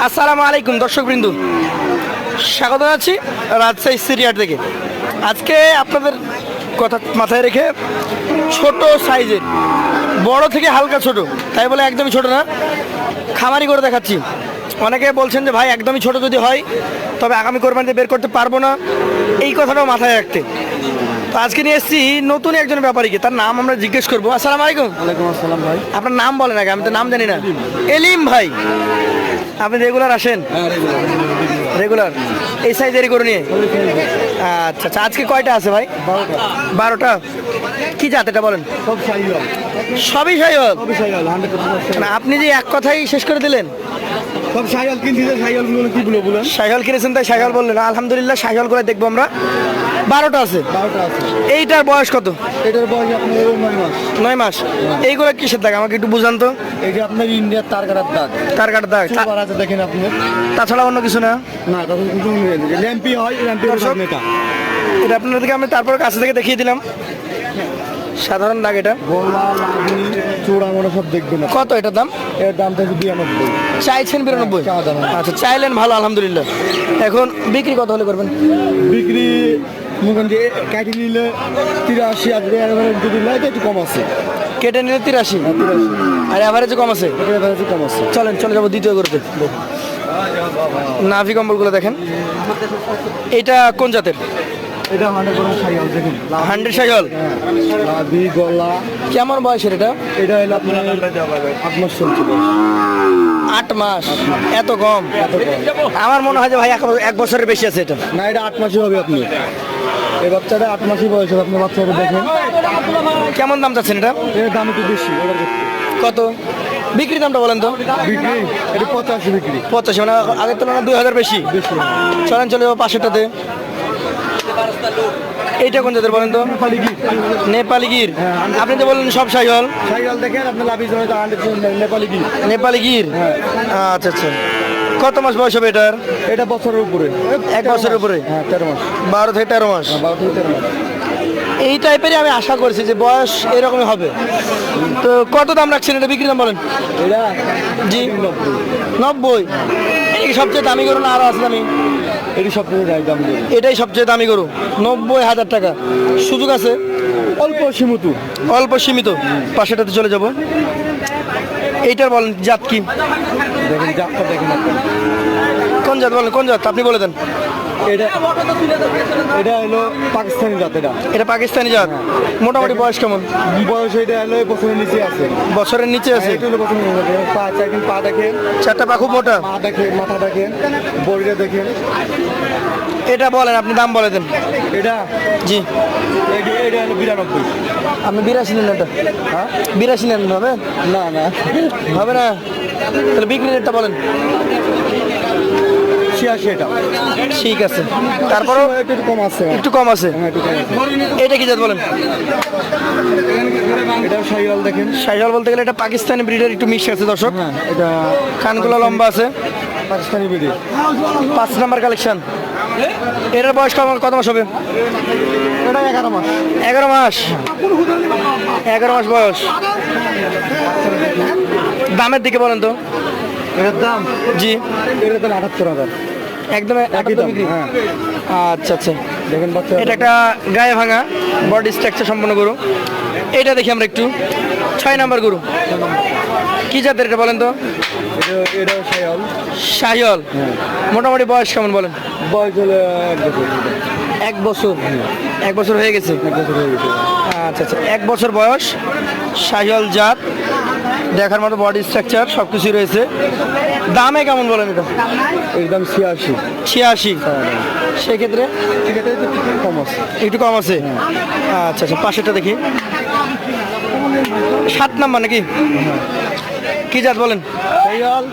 আসসালামু আলাইকুম দর্শকবৃন্দ, স্বাগত জানাচ্ছি রাজশাহী সিরিয়ার থেকে। আজকে আপনাদের কথা মাথায় রেখে ছোট সাইজের, বড় থেকে হালকা ছোট, তাই বলে একদমই ছোট না, খামারি করে দেখাচ্ছি। অনেকে বলছেন যে ভাই একদমই ছোট যদি হয় তবে আগামী কোরবানিতে বের করতে পারবো না, এই কথাটাও মাথায় রাখতে। তো আজকে নিয়ে এসেছি নতুন একজন ব্যাপারীকে, তার নাম আমরা জিজ্ঞেস করবো। আসসালামু আলাইকুম। ওয়ালাইকুম আসসালাম ভাই। আপনার নাম বলেন আগে, আমি তো নাম জানি না। এলিম ভাই, আপনি রেগুলার আসেন? রেগুলার এই সাইজেরই করে নিয়ে? আচ্ছা আচ্ছা, আজকে কয়টা আছে ভাই? 12টা। কি জাত এটা বলেন? সব শাহিওয়াল। সবই শাহিওয়াল? সবই শাহিওয়াল 100%। না, আপনি যে এক কথাই শেষ করে দিলেন। সব শাহিওয়াল কিনছি, শাহিওয়াল গুলো কি বলবো? শাহিওয়াল কিনেছেন তাই শাহিওয়াল বললেন। আলহামদুলিল্লাহ, শাহিওয়াল করে দেখবো আমরা। 12টা আছে? 12টা আছে। এইটার বয়স কত? এটার বয়স আপনার 9 মাস। 9 মাস। এইগুলো কিসের দাগ আমাকে একটু বুঝান তো। এই যে আপনার ইন্ডিয়ার তার কাটার দাগ। তার কাটার দাগ? সুপার আছে দেখেন আপনি। তাছাড়া অন্য কিছু না? না, তখন কিছু নেই। ল্যাম্পি হয়, ল্যাম্পি দর্শক, এটা। এটা আপনাদেরকে আমি তারপর কাছে থেকে দেখিয়ে দিলাম। সাধারণ দাগ এটা। গোলা লাগি চূড়া মনে সব দেখবেন। কত এটার দাম? এর দাম থেকে 92। চাইছেন 92? চা দাম। আচ্ছা, চাইলেন ভালো, আলহামদুলিল্লাহ। এখন বিক্রি কত হলে করবেন? বিক্রি মনে যে কাটি নিলে 83 আসবে, যদি নেয় তো একটু কম আছে। কেটে নিলে 83? 83 আর অ্যাভারেজে কম আছে? এভারেজে কম আছে। চলেন চলে যাবো দ্বিতীয় করতে। নাভি কম্বলগুলো দেখেন। এটা কোন জাতের? এটা 100% শাহিওয়াল দেখেন। 100 শাহিওয়াল? লাভি গলা। কেমন বয়সের এটা? এটা হলো আপনার 8 মাস চলছে। 8 মাস? এত কম? আমার মনে হয় যে ভাই 1 বছরের বেশি আছে এটা। না, এটা 8 মাসই হবে। আপনি এই বাচ্চাটা 8 মাসই বয়স হবে। আপনি বাচ্চাটা দেখেন। কেমন দাম চাচ্ছেন এটা? এর দাম একটু বেশি। কত বিক্রি দামটা বলেন তো? বিক্রি এটা 85 বিক্রি। 85? মানে আগের তুলনায় 2000 বেশি। বেশি। চলেন চলে যাবো পাশেরটাতে। এইটা কোন জাতের বলেন তো? নেপালি গির। নেপালি গির? আপনি তো বললেন সব শাহিওয়াল। শাহিওয়াল দেখেন আপনি, লাভি জন্য 100% নেপালি গির। নেপালি গির? আচ্ছা আচ্ছা। কত মাস বয়স হবে এটার? এটা বছরের উপরে। 1 বছরের উপরে? হ্যাঁ, 13 মাস। 12 থেকে 13 মাস? 12 থেকে 13 মাস। এই টাইপেরই আমি আশা করছি যে বয়স এরকমই হবে। তো কত দাম রাখছেন এটা? বিক্রি দাম বলেন। এটা জি 90? এই সবচেয়ে দামি গরু না আরো আছে দামি? এটি সবচেয়ে দাম দেবে। এটাই সবচেয়ে দামি গরু। 90,000 টাকা। সুযোগ আছে? অল্প সীমিত। অল্প সীমিত। পাশেটাতে চলে যাব। এইটার বলেন জাত কি? দেখেন জাতটা দেখেন আপনি। কোন জাত বলেন? কোন জাত আপনি বলে দেন। এটা এটা হলো পাকিস্তানি জাত। এটা পাকিস্তানি জাত? মোটামুটি বয়স কেমন? বয়স এটা হলো বছরের নিচে আছে। বছরের নিচে আছে? এটা হলো বছরের নিচে। পা দেখেন, পা দেখেন। 4টা পা খুব মোটা। পা দেখেন, মাথা দেখেন, বডিটা দেখেন। এটা বলেন, আপনি দাম বলে দেন। এটা জি। এটা হলো 92। আপনি 82 নেন এটা? হ্যাঁ, 82 নেন? হবে না না, হবে না? তাহলে বিক্রি রেটটা বলেন। 86 এটা। ঠিক আছে, তারপরও একটু কম আছে। একটু কম আছে। হ্যাঁ, একটু কম আছে। এটা কি জাত বলেন? এটা শাহিওয়াল দেখেন। শাহিওয়াল বলতে গেলে এটা পাকিস্তানি ব্রিডের একটু মিক্স আছে দর্শক। হ্যাঁ, এটা কানগুলো লম্বা আছে। পাকিস্তানি বিডি। 5 number collection. এটার বয়স কত মাস হবে? এটা 11 মাস। 11 মাস? 11 মাস বয়স। দামের দিকে বলেন তো। এটার দাম? জি। এটার দাম 78,000। একদম একই দাম। বিক্রি? হ্যাঁ। আচ্ছা আচ্ছা। দেখেন বাচ্চা। এটা একটা গায়ে ভাঙা বডি স্ট্রাকচার সম্পন্ন গরু। এটা দেখি আমরা একটু। 6 নাম্বার গরু। কি জাতের এটা বলেন তো? এটাও শাহিওয়াল। শাহিওয়াল? মোটামুটি বয়স কেমন বলেন? বয়স হলো 1 বছর। 1 বছর? 1 বছর হয়ে গেছে? 1 বছর হয়ে গেছে। আচ্ছা আচ্ছা, 1 বছর বয়স, শাহিওয়াল জাত, দেখার মতো বডি স্ট্রাকচার সব কিছুই রয়েছে। দামে কেমন বলেন এটা? এর দাম 86। 86? সেক্ষেত্রে ঠিক আছে, একটু কম আছে। একটু কম আছে? আচ্ছা আচ্ছা, পাশেরটা দেখি। 7 নাম্বার নাকি? কি জাত বলেন? শাহিওয়াল।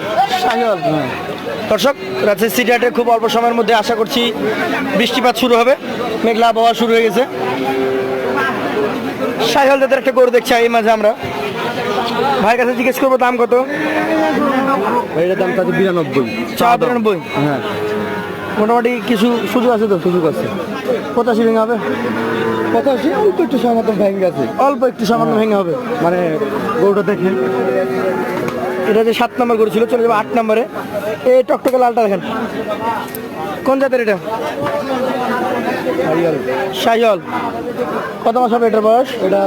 শাহিওয়াল? দর্শক, রাজশাহী সিটি হাটে খুব অল্প সময়ের মধ্যে আশা করছি বৃষ্টিপাত শুরু হবে। মেঘলা আবহাওয়া শুরু হয়ে গেছে। শাহিওয়াল জাতের একটা গরু দেখছি এই মাঝে আমরা। ভাইয়ের কাছে জিজ্ঞেস করবো দাম কত? এটার দাম তাতে 92। 92? হ্যাঁ, মোটামুটি কিছু সুযোগ আছে তো? সুযোগ আছে। 85 ভেঙে হবে? 85 অল্প একটু সামান্য ভেঙে গেছে। অল্প একটু সামান্য ভেঙে হবে? মানে গরুটা দেখেন। এটা যে 7 নম্বর গরু ছিল, চলে যাবে 8 নম্বরে। এই টকটকে লালটা দেখেন, কোন জাতের এটা? শাহিওয়াল। কত মাস হবে এটার বয়স? এটা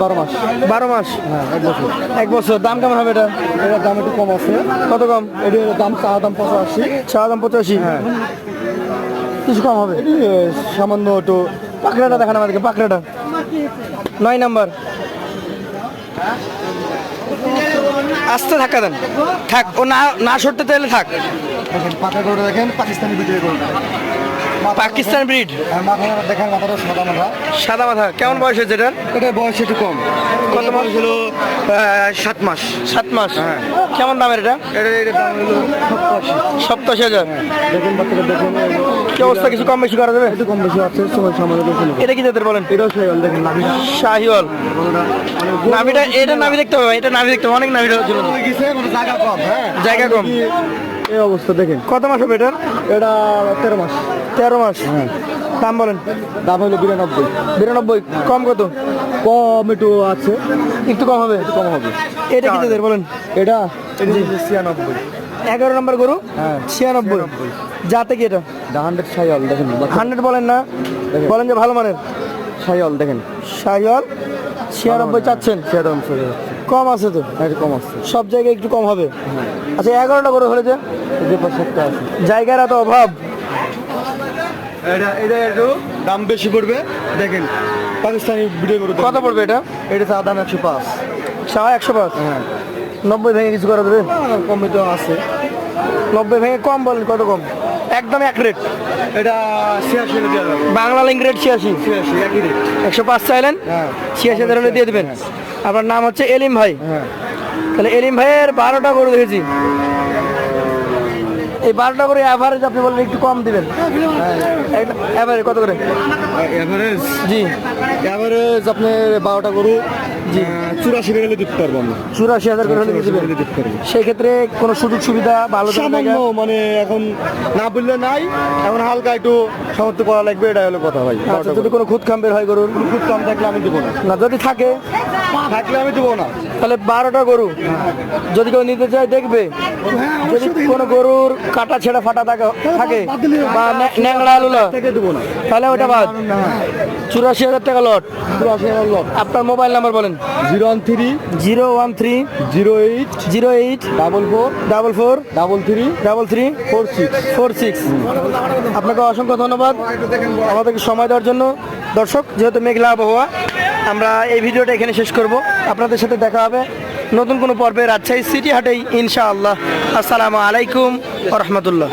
12 মাস। 12 মাস। হ্যাঁ, 1 বছর। 1 বছর। দাম কেমন হবে এটা? এটার দাম একটু কম আছে। কত কম? এটার দাম চা দাম 85। চা দাম 85। হ্যাঁ, কিছু কম হবে। এটি সামান্য একটু। পাকড়াটা দেখান আমাদেরকে, পাকড়াটা 9 নাম্বার। আস্তে ধাক্কা দেন, থাক। ও না না সরতে চাইলে থাক। দেখেন পাকা গরুটা দেখেন, পাকিস্তানি ভিডিও গরুটা। পাকিস্তান ব্রিড। আর মাথাটা দেখেন, মাথাটা সাদা মাথা। সাদা মাথা। কেমন বয়স হয়েছে এটার? এটার বয়স একটু কম। কত মাস? ছিল 7 মাস। 7 মাস। হ্যাঁ। কেমন দামের এটা? এটার দাম হলো 87,000। দেখেন বাচ্চাটা দেখেন, কি অবস্থা, কিছু কম বেশি করা যাবে? একটু কম বেশি আছে, সময় সামান্য বেশি নেবে। এটা কি জাতের বলেন? এটাও শাহিওয়াল, দেখেন নাভিটা। শাহিওয়াল। গরুটা নাভিটা, এটা নাভি দেখতে হবে, এটা নাভি দেখতে হবে, অনেক নাভি ছিল। হয়ে গেছে, মানে জায়গা কম। হ্যাঁ, জায়গা কম। এই অবস্থা দেখেন। কত মাস হবে এটার? এটা 13 মাস। 13 মাস। হ্যাঁ, দাম বলেন? দাম হলো 92। 92। কম কত? কম একটু আছে, একটু কম হবে। কম হবে। এটা কি জাতের বলেন? এটা 96। 11 নম্বর গরু। হ্যাঁ, 96। যাতে কি এটা? 100 শাহিওয়াল দেখেন। 100 বলেন না, দেখেন। বলেন যে ভালো মানের শাহিওয়াল দেখেন। শাহিওয়াল। 96 চাচ্ছেন? 96 কম আছে তো, কম আছে। সব জায়গায় একটু কম হবে। আচ্ছা, 11টা গরু হলে যে যে পাশে আছে, জায়গার এত অভাব। এটা একটু দাম বেশি পড়বে। দেখেন পাকিস্তানি ভিডিও গরু। কত পড়বে এটা? এটা চা দাম 105। 105। হ্যাঁ, 90 ভেঙে কিছু করা দেবে? কমে তো আছে। 90 ভেঙে কম বলেন, কত কম? একদম এক রেট। এটা 86 দেওয়া যাবে। Bangla link rate 86। 86 একই রেট। 105 চাইলেন, হ্যাঁ, 86 হলে দিয়ে দেবেন। আপনার নাম হচ্ছে এলিম ভাই। হ্যাঁ, তাহলে এলিম ভাইয়ের 12টা গরু দেখেছি। এই 12টা করে অ্যাভারেজ আপনি বললেন একটু কম দিবেন। অ্যাভারেজ কত করে? এভারেজ জি, এভারেজ আপনার 12টা গরু। জি। 84 হলে দিতে পারবো আমরা। 84,000 করে হলে দিয়ে দিবেন। দিতে পারবো। সেই ক্ষেত্রে কোনো সুযোগ সুবিধা ভালো সামান্য মানে এখন না বললে নাই, এখন হালকা একটু সমর্থ করা লাগবে, এটা হলো কথা ভাই। আচ্ছা, যদি কোনো খুদ খাম্বের হয় গরুর, খুব কম থাকলে আমি দেবো না। না যদি থাকে থাকলে আমি দেবো না। তাহলে 12টা গরু যদি কেউ নিতে চায় দেখবে। যদি কোনো গরুর কাটা ছেঁড়া ফাটা থাকে বা ন্যাংড়া আলুলা, থেকে দেবো না। তাহলে ওটা বাদ। 84,000 টাকা লট। 84,000 লট। আপনার মোবাইল নাম্বার বলেন? 013 013 08 08 44 44 33 33 46। 46। আপনাকে অসংখ্য ধন্যবাদ আমাদেরকে সময় দেওয়ার জন্য। দর্শক, যেহেতু মেঘলা আবহাওয়া, আমরা এই ভিডিওটা এখানে শেষ করব। আপনাদের সাথে দেখা হবে নতুন কোনো পর্বে রাজশাহী সিটি হাটেই ইনশাআল্লাহ। আসসালামু আলাইকুম ওয়া রাহমাতুল্লাহ।